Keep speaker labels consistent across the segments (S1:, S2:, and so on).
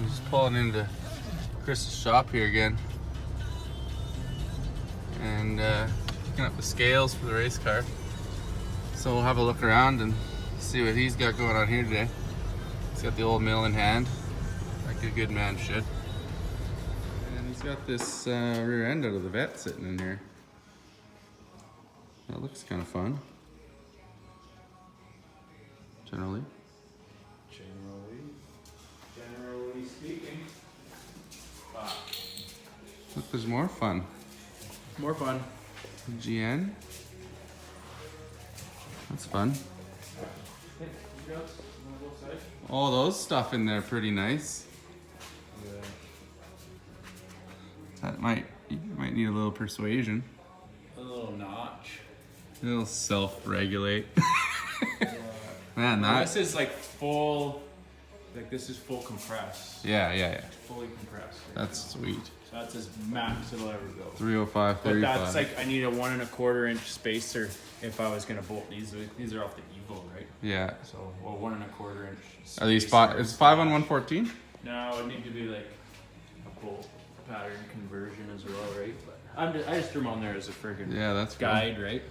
S1: I'm just pulling into Chris's shop here again. And picking up the scales for the race car. So we'll have a look around and see what he's got going on here today. He's got the old mill in hand, like a good man should. And he's got this rear end out of the vet sitting in here. That looks kind of fun. Generally speaking. Look, there's more fun.
S2: More fun.
S1: GN. That's fun. All those stuff in there pretty nice.
S2: Yeah.
S1: That you might need a little persuasion.
S2: A little notch.
S1: It'll self-regulate. Man,
S2: This is like full, this is full compress.
S1: Yeah.
S2: Fully compressed.
S1: That's sweet.
S2: So that's as max it'll ever go.
S1: 305,
S2: But
S1: 35.
S2: that's like, I need a 1 1/4 inch spacer if I was gonna bolt these. These are off the Evo, right?
S1: Yeah.
S2: So, well, 1 1/4 inch.
S1: Are these five? Is 5 on 114?
S2: No, it would need to be like a bolt pattern conversion as well, right? But I just threw them on there as a friggin'
S1: That's
S2: guide, right?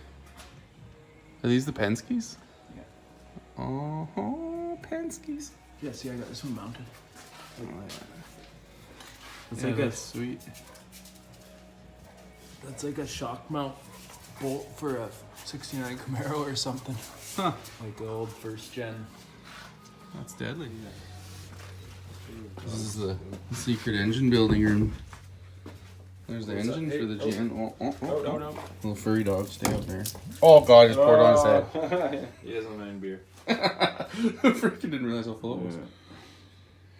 S1: Are these the Penske's?
S2: Yeah.
S1: Oh, Penske's.
S2: Yeah, see, I got this one mounted.
S1: Oh, yeah.
S2: It's
S1: Yeah,
S2: like
S1: that's sweet.
S2: That's like a shock mount bolt for a 69 Camaro or something.
S1: Huh.
S2: Like the old first gen.
S1: That's deadly. This is the secret engine building room. There's the engine for the GN.
S2: No.
S1: Little furry dog, stay up there. Oh god, I just poured on his head.
S2: He doesn't mind beer.
S1: Freaking didn't realize how full it was.
S2: Yeah.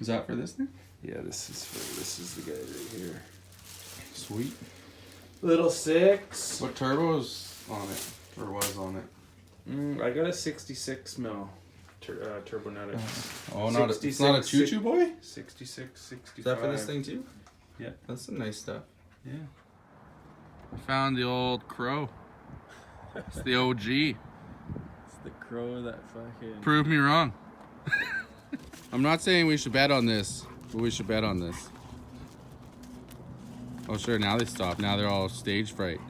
S1: Is that for this thing?
S2: Yeah, this is the guy right here.
S1: Sweet.
S2: Little 6.
S1: What turbo's on it? Or was on it?
S2: I got a 66 mil Turbonetics.
S1: Oh, it's not a choo-choo boy?
S2: 66, 65.
S1: Is that for this thing too?
S2: Yeah.
S1: That's some nice stuff.
S2: Yeah.
S1: I found the old Crow. It's the OG.
S2: It's the Crow that fucking...
S1: Prove me wrong. I'm not saying we should bet on this, but we should bet on this. Oh sure, now they stop. Now they're all stage fright.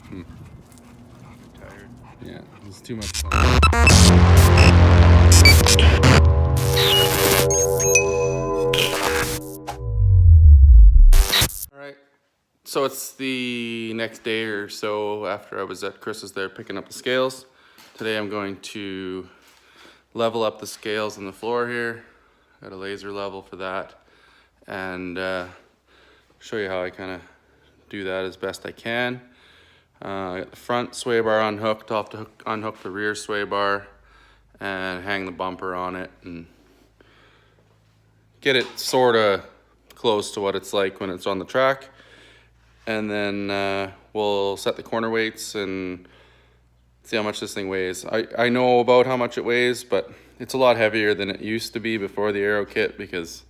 S2: I'm tired.
S1: Yeah, it's too much fun. Alright, so it's the next day or so after I was at Chris's there picking up the scales. Today I'm going to level up the scales on the floor here. Got a laser level for that. And show you how I kind of do that as best I can. I got the front sway bar unhooked. I'll have to unhook the rear sway bar and hang the bumper on it and get it sort of close to what it's like when it's on the track. And then we'll set the corner weights and see how much this thing weighs. I know about how much it weighs, but it's a lot heavier than it used to be before the aero kit because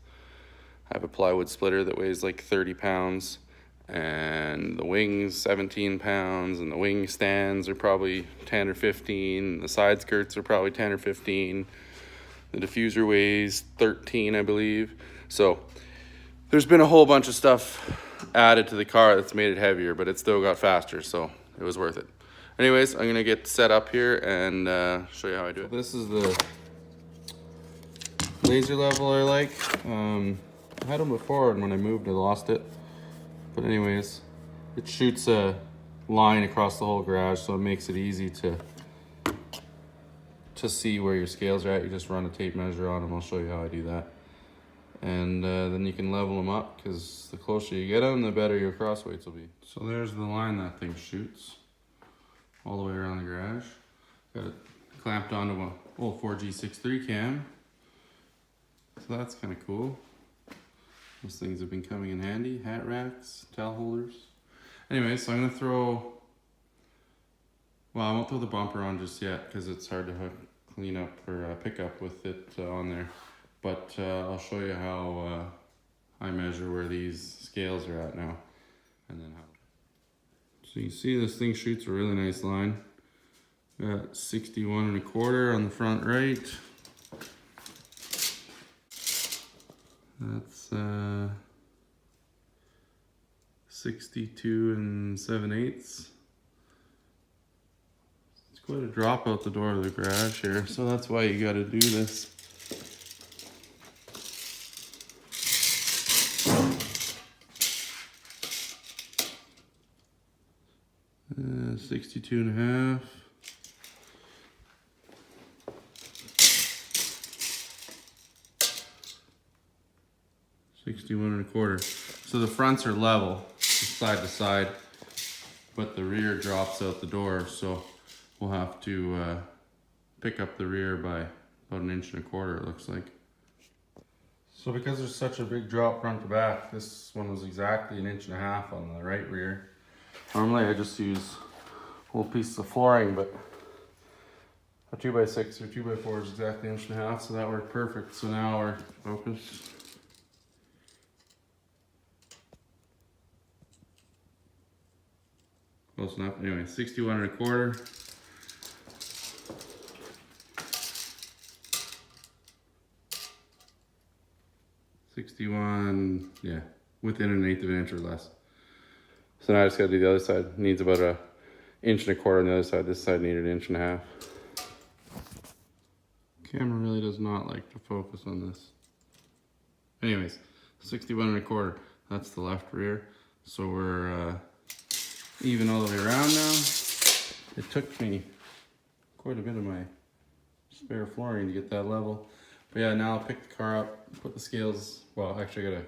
S1: I have a plywood splitter that weighs like 30 pounds and the wings 17 pounds and the wing stands are probably 10 or 15. The side skirts are probably 10 or 15. The diffuser weighs 13, I believe. So there's been a whole bunch of stuff added to the car that's made it heavier, but it still got faster, so it was worth it. Anyways, I'm gonna get set up here and show you how I do it. This is the laser level I like. I had them before, and when I moved I lost it. But anyways, it shoots a line across the whole garage, so it makes it easy to see where your scales are at. You just run a tape measure on them. I'll show you how I do that. And then you can level them up, because the closer you get them, the better your cross weights will be. So there's the line that thing shoots all the way around the garage. Got it clamped onto a old 4G63 cam. So that's kind of cool. Those things have been coming in handy. Hat racks, towel holders. Anyway, so I'm gonna throw, well, I won't throw the bumper on just yet because it's hard to clean up or pick up with it on there. But I'll show you how I measure where these scales are at now. And then how. So you see this thing shoots a really nice line. Got 61 1/4 on the front right. That's 62 7/8. It's quite a drop out the door of the garage here, so that's why you got to do this. 62.5. $61.25. So the fronts are level, side to side, but the rear drops out the door. So we'll have to pick up the rear by about 1.25 inches, it looks like. So because there's such a big drop front to back, this one was exactly 1.5 inches on the right rear. Normally I just use whole pieces of flooring, but a 2x6 or 2x4 is exactly 1.5 inches, so that worked perfect. So now we're focused. Close enough. Anyway, 61.25. Yeah, within 1/8 of an inch or less. So now I just gotta do the other side. Needs about 1.25 inches on the other side. This side needed 1.5 inches. Camera really does not like to focus on this. Anyways, 61.25. That's the left rear. So we're even all the way around now. It took me quite a bit of my spare flooring to get that level. But yeah, now I'll pick the car up, put the scales, well actually I gotta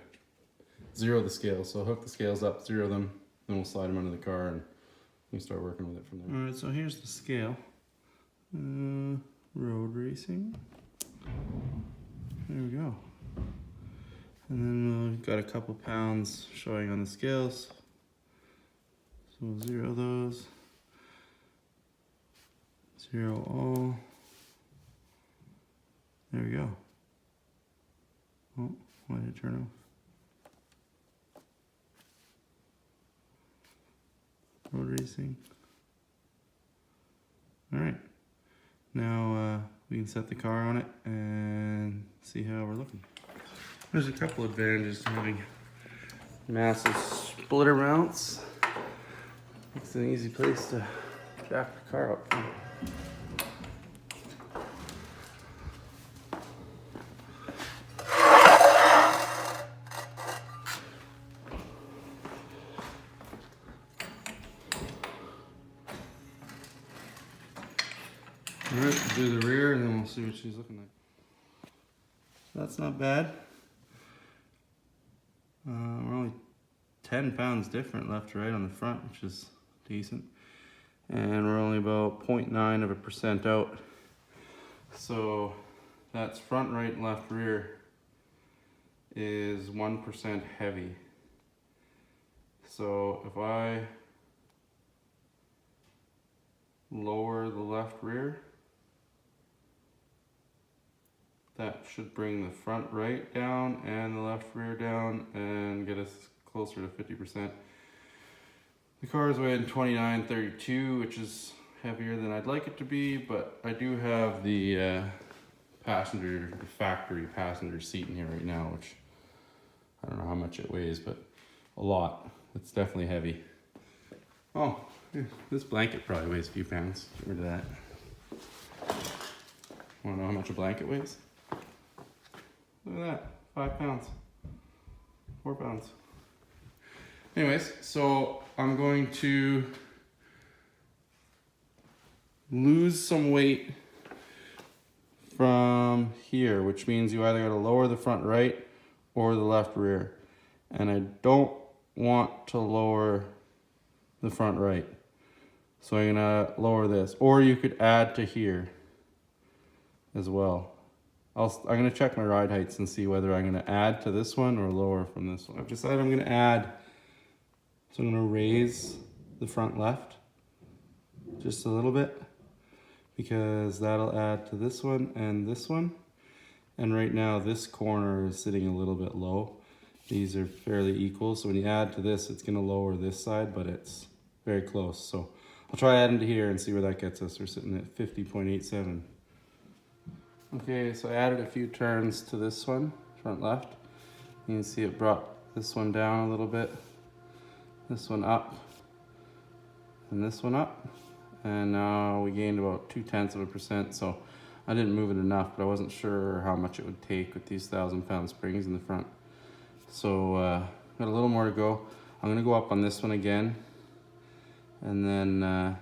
S1: zero the scales. So I'll hook the scales up, zero them, then we'll slide them under the car and we can start working with it from there. Alright, so here's the scale. Road racing. There we go. And then we've got a couple pounds showing on the scales. So we'll zero those. Zero all. There we go. Oh, why did it turn off? Road racing. Alright. Now we can set the car on it and see how we're looking. There's a couple advantages to having massive splitter mounts. It's an easy place to jack the car up. Alright, do the rear and then we'll see what she's looking like. That's not bad. We're only 10 pounds different left to right on the front, which is decent. And we're only about 0.9% out. So that's front, right, and left rear is 1% heavy. So if I lower the left rear, that should bring the front right down and the left rear down and get us closer to 50%. The car is weighing 29.32, which is heavier than I'd like it to be, but I do have the factory passenger seat in here right now, which I don't know how much it weighs, but a lot. It's definitely heavy. Oh, this blanket probably weighs a few pounds. Get rid of that. Wanna know how much a blanket weighs? Look at that, 5 pounds, 4 pounds. Anyways, so I'm going to lose some weight from here, which means you either gotta lower the front right or the left rear. And I don't want to lower the front right. So I'm gonna lower this, or you could add to here as well. I'm gonna check my ride heights and see whether I'm gonna add to this one or lower from this one. I've decided I'm gonna add. So I'm gonna raise the front left just a little bit because that'll add to this one and this one. And right now this corner is sitting a little bit low. These are fairly equal. So when you add to this, it's gonna lower this side, but it's very close. So I'll try adding to here and see where that gets us. We're sitting at 50.87. Okay, so I added a few turns to this one, front left. You can see it brought this one down a little bit, this one up, and this one up. And now we gained about 0.2%, so I didn't move it enough, but I wasn't sure how much it would take with these 1,000-pound springs in the front. So got a little more to go. I'm gonna go up on this one again, and then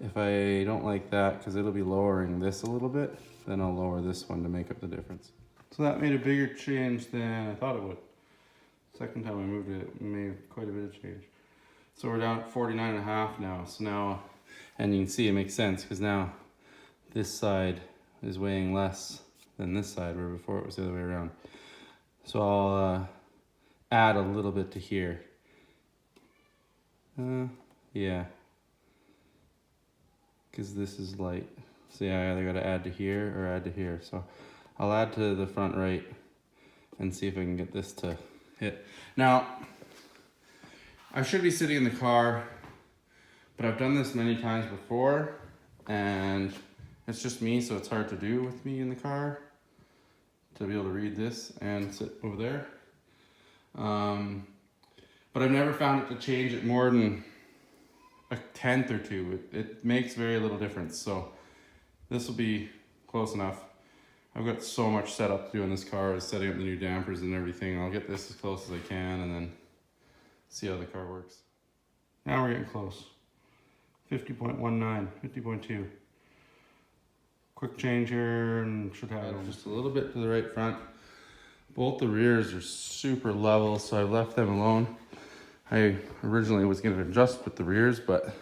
S1: if I don't like that, because it'll be lowering this a little bit, then I'll lower this one to make up the difference. So that made a bigger change than I thought it would. Second time I moved it, it made quite a bit of change. So we're down at 49.5 now. So now, and you can see it makes sense because now this side is weighing less than this side, where before it was the other way around. So I'll add a little bit to here. Yeah. Because this is light. So yeah, I either got to add to here or add to here. So I'll add to the front right and see if I can get this to hit. Now, I should be sitting in the car, but I've done this many times before, and it's just me, so it's hard to do with me in the car to be able to read this and sit over there. But I've never found it to change it more than a 1/10 or 2. It makes very little difference, so this will be close enough. I've got so much set up to do in this car, is setting up the new dampers and everything. I'll get this as close as I can and then see how the car works. Now we're getting close. 50.19, 50.2. Quick change here and should have it just a little bit to the right front. Both the rears are super level, so I've left them alone. I originally was going to adjust with the rears, but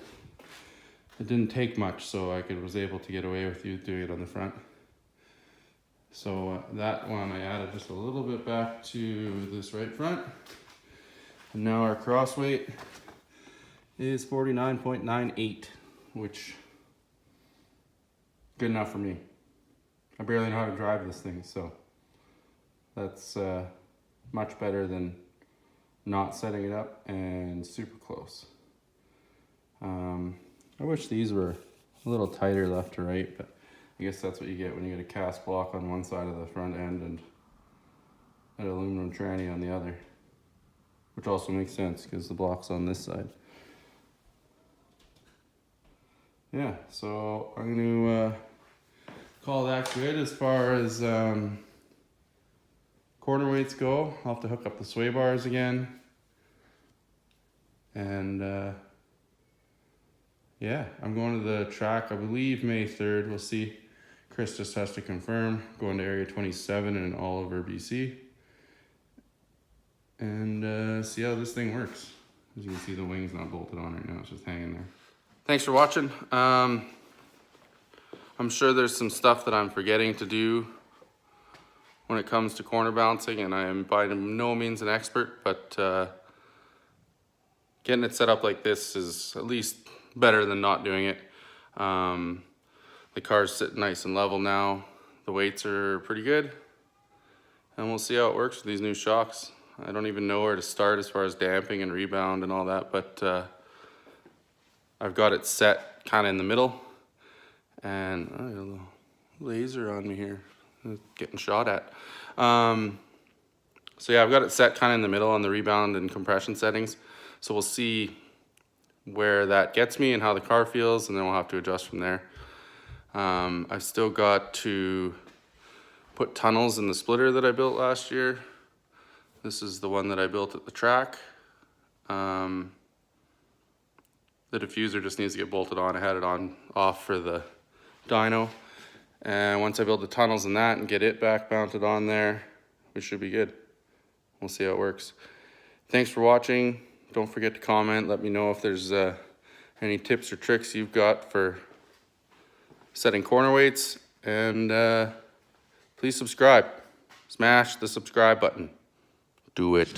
S1: it didn't take much, so I was able to get away with doing it on the front. So that one I added just a little bit back to this right front. And now our cross weight is 49.98, which good enough for me. I barely know how to drive this thing, so that's much better than not setting it up and super close. I wish these were a little tighter left to right, but I guess that's what you get when you get a cast block on one side of the front end and an aluminum tranny on the other, which also makes sense because the block's on this side. Yeah, so I'm going to call that good as far as corner weights go. I'll have to hook up the sway bars again. And yeah, I'm going to the track, I believe May 3rd. We'll see. Chris just has to confirm. Going to Area 27 in Oliver, BC. And see how this thing works. As you can see, the wing's not bolted on right now. It's just hanging there. Thanks for watching. I'm sure there's some stuff that I'm forgetting to do when it comes to corner balancing, and I am by no means an expert, but getting it set up like this is at least better than not doing it. The car's sitting nice and level now. The weights are pretty good, and we'll see how it works with these new shocks. I don't even know where to start as far as damping and rebound and all that, but I've got it set kind of in the middle, and I got a little laser on me here, getting shot at. So yeah, I've got it set kind of in the middle on the rebound and compression settings. So we'll see where that gets me and how the car feels, and then we'll have to adjust from there. I've still got to put tunnels in the splitter that I built last year. This is the one that I built at the track. The diffuser just needs to get bolted on. I had it off for the dyno. And once I build the tunnels in that and get it back mounted on there, we should be good. We'll see how it works. Thanks for watching. Don't forget to comment. Let me know if there's any tips or tricks you've got for setting corner weights. And please subscribe. Smash the subscribe button. Do it.